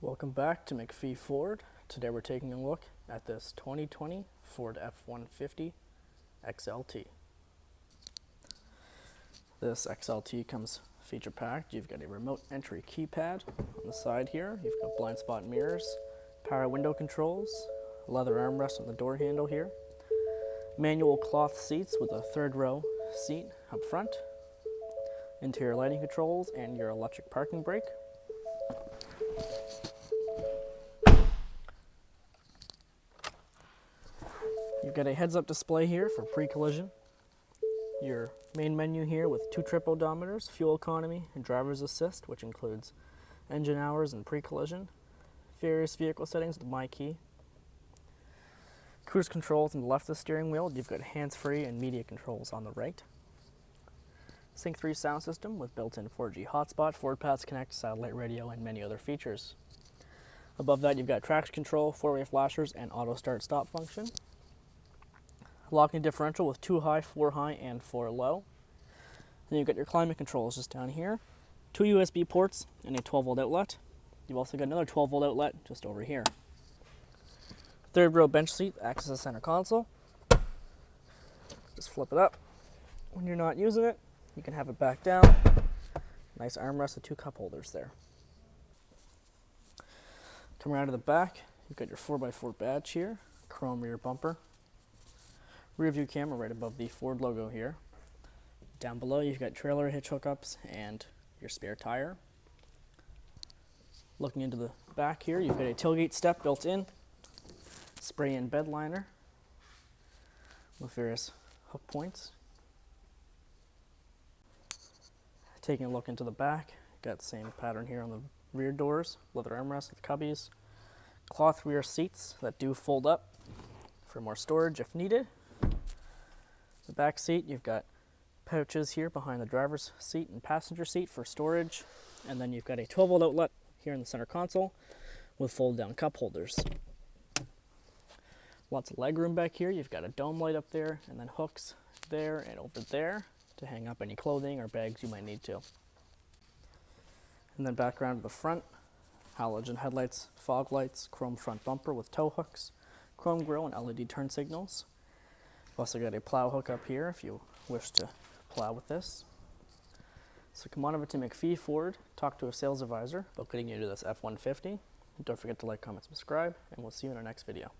Welcome back to MacPhee Ford. Today we're taking a look at this 2020 Ford F-150 XLT. This XLT comes feature packed. You've got a remote entry keypad on the side here. You've got blind spot mirrors, power window controls, leather armrest on the door handle here, manual cloth seats with a third row seat up front, interior lighting controls, and your electric parking brake. You've got a heads-up display here for pre-collision. Your main menu here with 2 trip odometers, fuel economy, and driver's assist, which includes engine hours and pre-collision. Various vehicle settings with my key. Cruise controls on the left of the steering wheel. You've got hands-free and media controls on the right. Sync 3 sound system with built-in 4G hotspot, Ford Pass Connect, satellite radio, and many other features. Above that, you've got traction control, 4-way flashers, and auto start stop function. Locking differential with 2 high, 4 high, and 4 low. Then you've got your climate controls just down here. 2 USB ports and a 12-volt outlet. You've also got another 12-volt outlet just over here. Third row bench seat acts as a center console. Just flip it up. When you're not using it, you can have it back down. Nice armrest with 2 cup holders there. Come around to the back, you've got your 4x4 badge here, chrome rear bumper. Rear view camera right above the Ford logo here. Down below you've got trailer hitch hookups and your spare tire. Looking into the back here, you've got a tailgate step built in, spray-in bed liner with various hook points. Taking a look into the back, got the same pattern here on the rear doors, leather armrests with cubbies, cloth rear seats that do fold up for more storage if needed. The back seat, you've got pouches here behind the driver's seat and passenger seat for storage, and then you've got a 12-volt outlet here in the center console with fold-down cup holders. Lots of leg room back here. You've got a dome light up there, and then hooks there and over there to hang up any clothing or bags you might need to. And then back around to the front, halogen headlights, fog lights, chrome front bumper with tow hooks, chrome grille, and LED turn signals. We've also got a plow hook up here if you wish to plow with this. So come on over to MacPhee Ford, talk to a sales advisor about getting you into this F-150. Don't forget to like, comment, subscribe, and we'll see you in our next video.